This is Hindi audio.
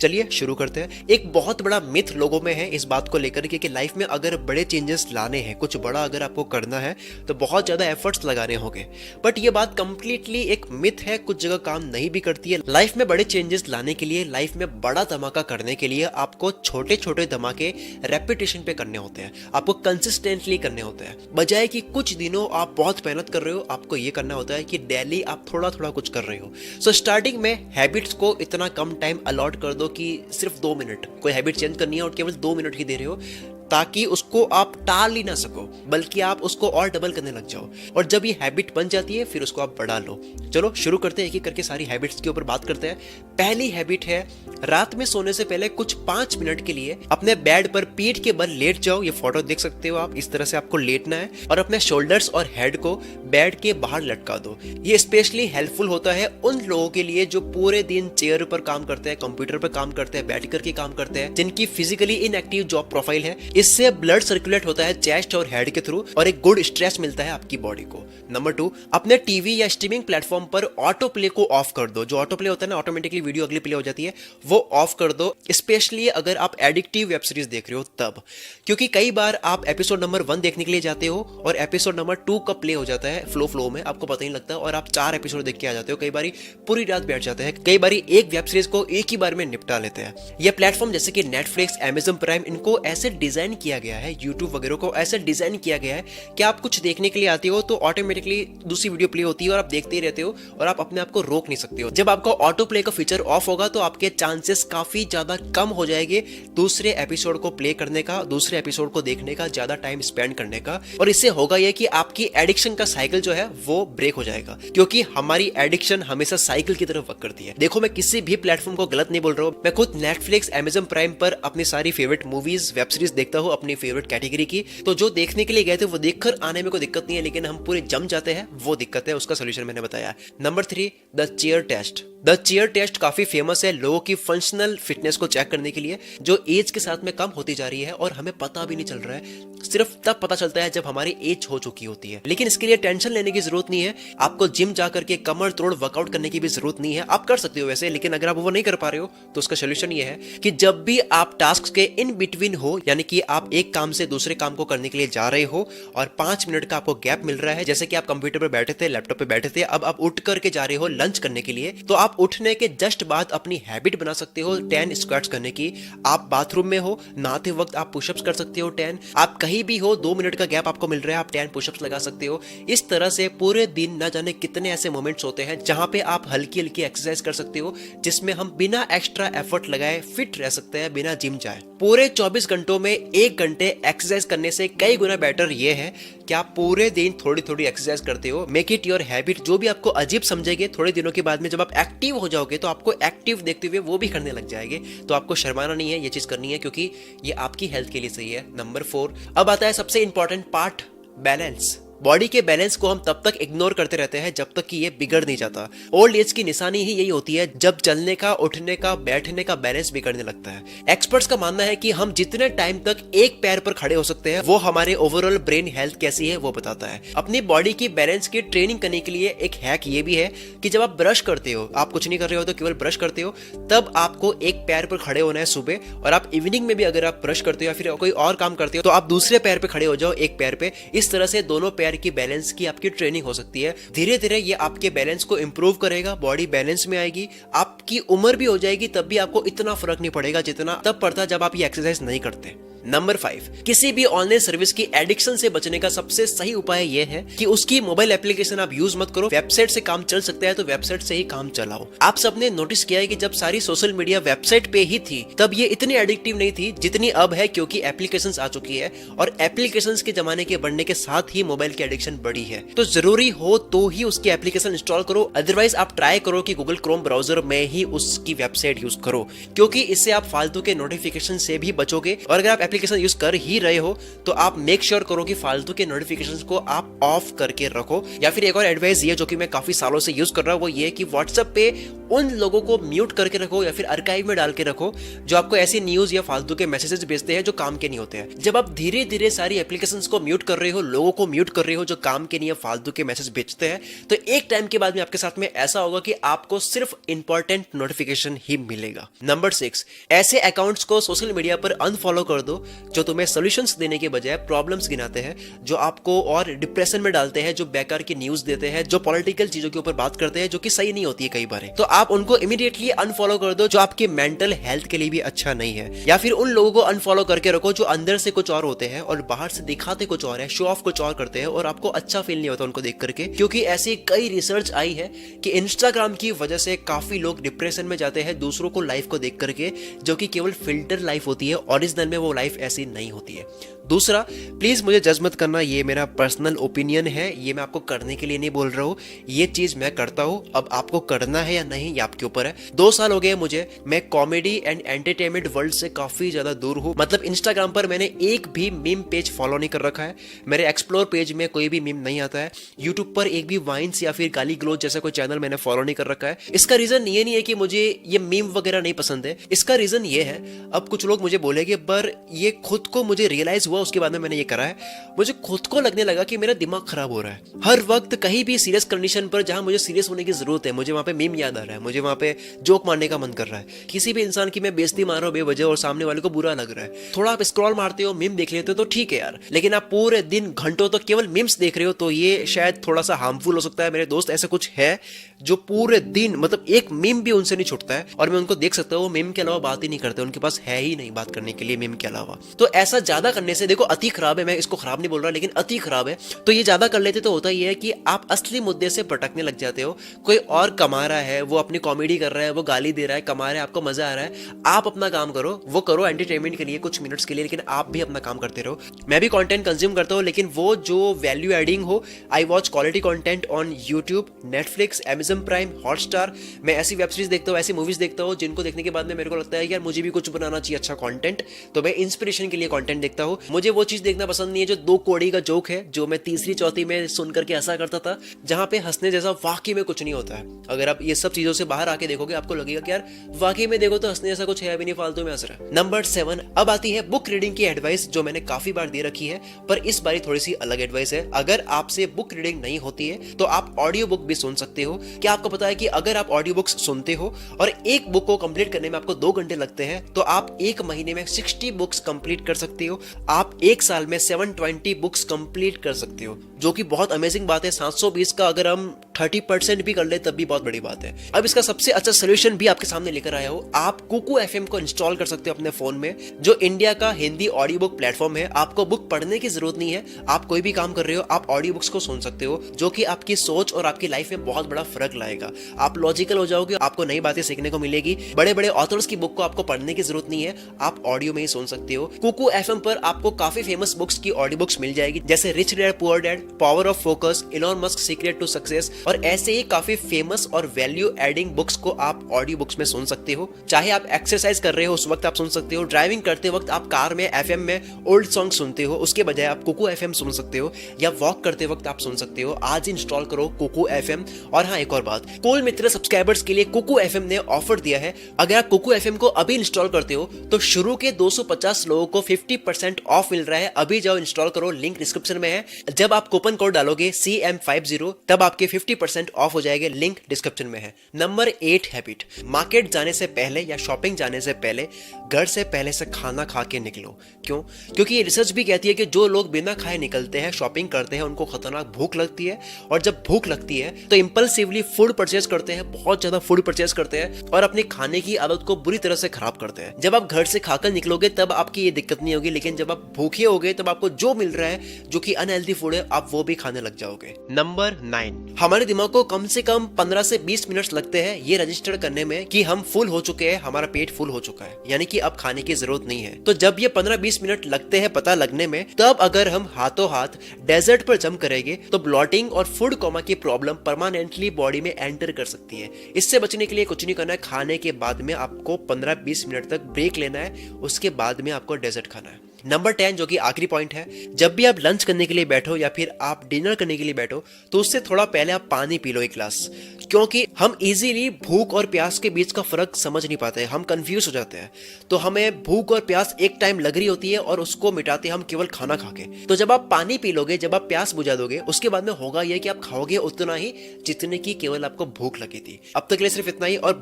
चलिए शुरू करते हैं। एक बहुत बड़ा मिथ लोगों में है इस बात को लेकर के कि लाइफ में अगर बड़े चेंजेस लाने हैं, कुछ बड़ा अगर आपको करना है तो बहुत ज़्यादा एफर्ट्स लगाने होंगे। बट ये बात कंप्लीटली एक मिथ है, कुछ जगह काम नहीं भी करती है। लाइफ में बड़े चेंजेस लाने के लिए, लाइफ में बड़ा धमाका करने के लिए आपको छोटे छोटे धमाके रेपिटेशन पे करने होते हैं, आपको कंसिस्टेंटली करने होते हैं। बजाय कि कुछ दिनों आप बहुत मेहनत कर रहे हो, आपको ये करना होता है कि डेली आप थोड़ा थोड़ा कुछ कर रहे हो। सो स्टार्टिंग में हैबिट्स को इतना कम टाइम अलॉट कर दो कि सिर्फ 2 मिनट, कोई हैबिट चेंज करनी है और केवल 2 मिनट ही दे रहे हो, ताकि उसको आप टाल ही ना सको, बल्कि आप उसको और डबल करने लग जाओ। और जब ये हैबिट बन जाती है फिर उसको आप बढ़ा लो। चलो शुरू करते हैं, एक एक करके सारी हैबिट्स के ऊपर बात करते हैं। पहली हैबिट है, रात में सोने से पहले कुछ 5 मिनट के लिए अपने बेड पर पीठ के बल लेट जाओ। ये फोटो देख सकते हो आप, इस तरह से आपको लेटना है और अपने शोल्डर्स और हेड को बेड के बाहर लटका दो। ये स्पेशली हेल्पफुल होता है उन लोगों के लिए जो पूरे दिन चेयर पर काम करते हैं, कंप्यूटर पर काम करते हैं, बैठ करके काम करते हैं, जिनकी फिजिकली इनएक्टिव जॉब प्रोफाइल है। इससे ब्लड सर्कुलेट होता है चेस्ट और हेड के थ्रू और एक गुड स्ट्रेस मिलता है आपकी बॉडी को। नंबर 2, अपने टीवी या स्ट्रीमिंग प्लेटफॉर्म पर ऑटो प्ले को ऑफ कर दो। जो ऑटो प्ले होता है ना, ऑटोमेटिकली वीडियो अगली प्ले हो जाती है, वो ऑफ कर दो। स्पेशली अगर आप एडिक्टिव वेब सीरीज देख रहे हो तब, क्योंकि कई बार आप एपिसोड नंबर 1 देखने के लिए जाते हो और एपिसोड नंबर 2 का प्ले हो जाता है फ्लो में, आपको पता नहीं लगता और आप 4 एपिसोड देख के आ जाते हो। कई बार पूरी रात बैठ जाते हैं, कई बार एक वेब सीरीज को एक ही बार में निपटा लेते हैं। ये प्लेटफॉर्म जैसे कि नेटफ्लिक्स, अमेज़न प्राइम, इनको ऐसे डिजाइन किया गया है, यूट्यूब वगैरह को ऐसे डिजाइन किया गया है कि आप कुछ देखने के लिए आते हो तो ऑटोमेटिकली दूसरी वीडियो प्ले होती है और आप देखते ही रहते हो और आप अपने आप को रोक नहीं सकते हो। जब आपका ऑटो प्ले का फीचर ऑफ होगा तो आपके चांसेस काफी ज्यादा कम हो जाएंगे दूसरे एपिसोड को प्ले करने का, दूसरे एपिसोड को देखने का, ज्यादा टाइम स्पेंड करने का। और इससे होगा यह कि आपकी एडिक्शन का साइकिल जो है वो ब्रेक हो जाएगा, क्योंकि हमारी एडिक्शन हमेशा साइकिल की तरफ वर्क करती है। देखो, मैं किसी भी प्लेटफॉर्म को गलत नहीं बोल रहा हूं, मैं खुद नेटफ्लिक्स, अमेज़न प्राइम पर अपनी सारी फेवरेट मूवीज, वेब सीरीज देखता हूं अपनी फेवरेट कैटेगरी की। तो जो देखने के लिए गए थे वो देखकर आने में कोई दिक्कत नहीं है, लेकिन हम पूरे जम जाते हैं, वो दिक्कत है। उसका सोल्यूशन मैंने बताया। Number 3, the chair test. The chair test काफी फेमस है लोगों की फंक्शनल फिटनेस को चेक करने के लिए, जो एज के साथ में कम होती जा रही है और हमें पता भी नहीं चल रहा है। सिर्फ तब पता चलता है जब हमारी एज हो चुकी होती है। लेकिन इसके लिए टेंशन लेने की जरूरत नहीं है, आपको जिम जाकर के कमर तोड़ वर्कआउट करने की भी जरूरत नहीं है। आप कर सकते हो वैसे, लेकिन अगर आप वो नहीं कर पा रहे हो तो उसका सोल्यूशन ये है कि जब भी आप टास्क के इन बिटवीन हो, यानी कि आप एक काम से दूसरे काम को करने के लिए जा रहे हो और 5 मिनट का आपको गैप मिल रहा है, जैसे कि आप कंप्यूटर पर बैठे थे, लैपटॉप पे बैठे थे, अब आप उठ करके जा रहे हो लंच करने के लिए, तो आप उठने के जस्ट बाद अपनी हैबिट बना सकते हो 10 स्क्वाट्स करने की। आप बाथरूम में हो, नहाते वक्त आप पुशअप्स कर सकते हो 10। आप कहीं भी हो, 2 मिनट का गैप आपको मिल रहा है, आप 10 पुशअप्स लगा सकते हो। इस तरह से पूरे दिन न जाने कितने ऐसे मोमेंट्स होते हैं जहां पे आप हल्की हल्की एक्सरसाइज कर सकते हो, जिसमें हम बिना एक्स्ट्रा एफर्ट लगाए फिट रह सकते हैं, बिना जिम जाए। पूरे 24 घंटों में 1 घंटे एक्सरसाइज करने से कई गुना बेटर ये है कि आप पूरे दिन थोड़ी थोड़ी एक्सरसाइज करते हो। Make it your habit. जो भी आपको अजीब समझेंगे, थोड़े दिनों के बाद में जब आप एक्टिव हो जाओगे तो आपको एक्टिव देखते हुए वो भी करने लग जाएंगे। तो आपको शर्माना नहीं है, ये चीज करनी है, क्योंकि ये आपकी हेल्थ के लिए सही है। नंबर 4, अब आता है सबसे इंपॉर्टेंट पार्ट, बैलेंस। बॉडी के बैलेंस को हम तब तक इग्नोर करते रहते हैं जब तक कि ये बिगड़ नहीं जाता। ओल्ड एज की निशानी ही यही होती है जब चलने का, उठने का, बैठने का बैलेंस बिगड़ने लगता है। एक्सपर्ट्स का मानना है कि हम जितने टाइम तक एक पैर पर खड़े हो सकते हैं वो हमारे ओवरऑल ब्रेन हेल्थ कैसी है वो बताता है। अपनी बॉडी की बैलेंस की ट्रेनिंग करने के लिए एक हैक ये भी है कि जब आप ब्रश करते हो, आप कुछ नहीं कर रहे हो तो केवल ब्रश करते हो, तब आपको एक पैर पर खड़े होना है सुबह, और आप इवनिंग में भी अगर आप ब्रश करते हो या फिर कोई और काम करते हो तो आप दूसरे पैर पे खड़े हो जाओ, एक पैर पे। इस तरह से दोनों पैर की बैलेंस की आपकी ट्रेनिंग हो सकती है। धीरे धीरे ये आपके बैलेंस को इंप्रूव करेगा, बॉडी बैलेंस में आएगी। आपकी उम्र भी हो जाएगी तब भी आपको इतना फर्क नहीं पड़ेगा जितना तब पड़ता जब आप ये एक्सरसाइज नहीं करते। नंबर 5, किसी भी ऑनलाइन सर्विस की एडिक्शन से बचने का सबसे सही उपाय यह है कि उसकी मोबाइल एप्लीकेशन आप यूज मत करो। वेबसाइट से काम चल सकता है तो वेबसाइट से ही काम चलाओ। आप सबने नोटिस किया है कि जब सारी सोशल मीडिया वेबसाइट पे ही थी तब ये इतनी एडिक्टिव नहीं थी जितनी अब है, क्योंकि एप्लीकेशंस आ चुकी है और एप्लीकेशंस के जमाने के बढ़ने के साथ ही मोबाइल की एडिक्शन बढ़ी है। तो जरूरी हो तो ही उसकी एप्लीकेशन इंस्टॉल करो, अदरवाइज आप ट्राई करो कि गूगल क्रोम ब्राउजर में ही उसकी वेबसाइट यूज करो, क्योंकि इससे आप फालतू के नोटिफिकेशन से भी बचोगे। और अगर आप एप्लीकेशन यूज कर ही रहे हो तो आप मेक श्योर करो कि फालतू के नोटिफिकेशंस को आप ऑफ करके रखो। या फिर एक और एडवाइस ये जो कि मैं काफी सालों से यूज कर रहा हूं वो ये कि व्हाट्सएप पे उन लोगों को म्यूट करके रखो या फिर आर्काइव में डाल के रखो जो आपको ऐसी न्यूज या फालतू के मैसेजेस भेजते हैं जो काम के नहीं होते हैं। जब आप धीरे धीरे सारी एप्लीकेशंस को म्यूट कर रहे हो, लोगों को म्यूट कर रहे हो जो काम के नहीं है, फालतू के मैसेज भेजते हैं, तो एक टाइम के बाद में आपके साथ में ऐसा होगा कि आपको सिर्फ इंपॉर्टेंट नोटिफिकेशन ही मिलेगा। नंबर 6, ऐसे अकाउंट्स को सोशल मीडिया पर अनफॉलो कर दो जो तुम्हें सॉल्यूशंस देने के बजाय प्रॉब्लम्स गिनाते हैं, जो आपको और डिप्रेशन में डालते हैं, जो बेकार की न्यूज देते हैं, जो पॉलिटिकल चीजों के ऊपर बात करते हैं जो कि सही नहीं होती है कई बार। तो आप उनको इमीडिएटली अनफॉलो कर दो जो आपके मेंटल हेल्थ के लिए भी अच्छा नहीं है। या फिर उन लोगों को अनफॉलो करके रखो जो अंदर से कुछ और होते हैं और बाहर से दिखाते कुछ और है, शो ऑफ कुछ और करते हैं और आपको अच्छा फील नहीं होता उनको देख करके। क्योंकि ऐसी कई रिसर्च आई है कि इंस्टाग्राम की वजह से काफी लोग डिप्रेशन में जाते हैं दूसरों को लाइफ को देख करके, जो कि केवल फिल्टर लाइफ होती है, ओरिजिनल में वो लाइफ ऐसी नहीं होती है। दूसरा, प्लीज मुझे जज मत करना, ये मेरा पर्सनल ओपिनियन है, ये मैं आपको करने के लिए नहीं बोल रहा हूँ, ये चीज मैं करता हूँ। अब आपको करना है या नहीं ये आपके ऊपर है। 2 साल हो गए मुझे, मैं कॉमेडी एंड एंटरटेनमेंट वर्ल्ड से काफी ज्यादा दूर हूँ। मतलब इंस्टाग्राम पर मैंने एक भी मीम पेज फॉलो नहीं कर रखा है, मेरे एक्सप्लोर पेज में कोई भी मीम नहीं आता है, यूट्यूब पर एक भी वाइन्स या फिर गाली ग्लोच जैसा कोई चैनल मैंने फॉलो नहीं कर रखा है। इसका रीजन ये नहीं है कि मुझे ये मीम वगैरह नहीं पसंद है, इसका रीजन ये है, अब कुछ लोग मुझे बोलेंगे पर ये खुद को मुझे रियलाइज हुआ उसके बाद में मैंने ये करा है, मुझे खुद को लगने लगा कि मेरा दिमाग खराब हो रहा है। हर वक्त कहीं भी सीरियस कंडीशन पर जहां मुझे सीरियस होने की जरूरत है, मुझे वहां पे मीम याद आ रहा है, मुझे वहां पे जोक मारने का मन कर रहा है, किसी भी इंसान की मैं बेइज्जती मार रहा हूं बेवजह और सामने वाले को बुरा लग रहा है। थोड़ा आप स्क्रॉल मारते हो, मीम देख लेते हो तो ठीक है यार, लेकिन आप पूरे दिन घंटों तो केवल मीम्स देख रहे हो तो ये शायद थोड़ा सा हार्मफुल हो सकता है। मेरे दोस्त ऐसे कुछ है जो पूरे दिन मतलब एक मीम भी उनसे नहीं छूटता है और मैं उनको देख सकता हूँ वो मीम के अलावा बात ही नहीं करते, उनके पास है ही नहीं बात करने के लिए मीम के अलावा। तो ऐसा ज्यादा करने से, देखो अति खराब है, मैं इसको खराब नहीं बोल रहा लेकिन अति खराब है, तो ये ज्यादा कर लेते तो होता ही है कि आप असली मुद्दे से भटकने लग जाते हो। कोई और कमा रहा है, वो अपनी कॉमेडी कर रहा है, वो गाली दे रहा है, कमा रहा है, आपको मजा आ रहा है, आप अपना काम करो, वो करो एंटरटेनमेंट के लिए कुछ मिनट्स के लिए, लेकिन आप भी अपना काम करते रहो। मैं भी कंटेंट कंज्यूम करता हूँ लेकिन वो जो वैल्यू एडिंग हो, I watch quality content on YouTube, Netflix, Amazon prime, Hotstar. मैं ऐसी वेब सीरीज देखता हूँ, ऐसी मूवीज देखता हूँ जिनको देखने के बाद में मेरे को लगता है यार मुझे भी कुछ बनाना चाहिए अच्छा कंटेंट, तो मैं इंस्पिरेशन के लिए कंटेंट देखता हूँ। मुझे वो चीज देखना पसंद नहीं है जो 2 कौड़ी का जोक है, जो मैं तीसरी चौथी में सुन करके ऐसा करता था, जहां पे हंसने जैसा वाकई में कुछ नहीं होता है। अगर आप ये सब चीजों से बाहर आके देखोगे आपको लगेगा कि यार वाकई में देखो तो हंसने जैसा कुछ है भी नहीं, फालतू में हंस रहा है। नंबर 7, अब आती है बुक रीडिंग की एडवाइस जो मैंने काफी बार दे रखी है, पर इस बारी थोड़ी सी अलग एडवाइस है। अगर आपसे बुक रीडिंग नहीं होती है तो आप ऑडियो बुक भी सुन सकते हो। क्या आपको पता है कि अगर आप ऑडियो बुक्स सुनते हो और एक बुक को कंप्लीट करने में आपको 2 घंटे लगते हैं तो आप एक महीने में 60 बुक्स कंप्लीट कर सकते हो, आप एक साल में 720 बुक्स कंप्लीट कर सकते हो, जो कि बहुत अमेजिंग बात है। 720 का अगर हम 30% भी कर ले तब भी बहुत बड़ी बात है। अब इसका सबसे अच्छा सोल्यूशन भी आपके सामने लेकर आया हो, आप कुकू एफएम को इंस्टॉल कर सकते हो अपने फोन में, जो इंडिया का हिंदी ऑडियो बुक प्लेटफॉर्म है। आपको बुक पढ़ने की जरूरत नहीं है, आप कोई भी काम कर रहे हो आप ऑडियो बुक्स को सुन सकते हो, जो कि आपकी सोच और आपकी लाइफ में बहुत बड़ा फर्क लाएगा। आप लॉजिकल हो जाओगे, आपको नई बातें सीखने को मिलेगी। बड़े बड़े ऑथर्स की बुक को आपको पढ़ने की जरूरत नहीं है, आप ऑडियो में ही सुन सकते हो। कुकू एफएम पर आपको काफी फेमस बुक्स की ऑडियो बुक्स मिल जाएगी, जैसे rich dad poor dad, power of focus, Elon Musk secret to success, और ऐसे ही काफी फेमस और वैल्यू एडिंग बुक्स को आप ऑडियो बुक्स में सुन सकते हो। चाहे आप एक्सरसाइज कर रहे हो उस वक्त आप सुन सकते हो, ड्राइविंग करते वक्त आप कार में एफएम में ओल्ड सॉन्ग सुनते हो उसके बजाय आप कुकू एफएम सुन सकते हो, या वॉक करते वक्त आप सुन सकते हो। आज इंस्टॉल करो कुकू एफएम। और हाँ, एक और बात, कूल मित्र सब्सक्राइबर्स के लिए कुकू एफएम ने ऑफर दिया है। अगर आप कुकू एफएम को अभी इंस्टॉल करते हो तो शुरू के 250 लोगों को 50% ऑफ मिल रहा है। अभी जाओ इंस्टॉल करो, लिंक डिस्क्रिप्शन में है। जब आप कूपन कोड डालोगे CM50 तब आपके 50% ऑफ हो जाएंगे, लिंक डिस्क्रिप्शन में है। नंबर 8 हैबिट, मार्केट जाने से पहले या शॉपिंग जाने से पहले घर से पहले से खाना खा के निकलो। क्यों? क्योंकि ये रिसर्च भी कहती है कि जो लोग बिना खाए निकलते हैं, शॉपिंग करते हैं, उनको खतरनाक भूख लगती है, और जब भूख लगती है तो इंपल्सिवली फूड परचेज करते हैं, बहुत ज्यादा फूड परचेज करते हैं और अपनी खाने की आदत को बुरी तरह से खराब करते हैं। जब आप घर से खाकर निकलोगे तब आपकी ये दिक्कत नहीं होगी, लेकिन जब आप भूखे होगे तब आपको जो मिल रहा है जो कि अनहेल्दी फूड है आप वो भी खाने लग जाओगे। नंबर 9, हमारे दिमाग को कम से कम 15 से 20 मिनट लगते हैं ये रजिस्टर करने में कि हम फुल हो चुके हैं, हमारा पेट फुल हो चुका है, यानी कि अब खाने की जरूरत नहीं है। तो जब ये 15-20 मिनट लगते हैं पता लगने में, तब अगर हम हाथों हाथ डेजर्ट पर जंप करेंगे तो ब्लॉटिंग और फूड कोमा की प्रॉब्लम परमानेंटली बॉडी में एंटर कर सकती है। इससे बचने के लिए कुछ नहीं करना है, खाने के बाद में आपको 15-20 मिनट तक ब्रेक लेना है, उसके बाद में आपको डेजर्ट खाना है। नंबर 10 जो कि आखिरी पॉइंट है, जब भी आप लंच करने के लिए बैठो या फिर आप डिनर करने के लिए बैठो तो उससे थोड़ा पहले आप पानी पी लो एक गिलास, क्योंकि हम इजीली भूख और प्यास के बीच का फर्क समझ नहीं पाते, हम कंफ्यूज हो जाते हैं। तो हमें भूख और प्यास एक टाइम लग रही होती है और उसको मिटाते हम केवल खाना खा के। तो जब आप पानी पी लोगे, जब आप प्यास बुझा दोगे, उसके बाद में होगा यह कि आप खाओगे उतना ही जितने की केवल आपको भूख लगी थी। अब तक के लिए सिर्फ इतना ही। और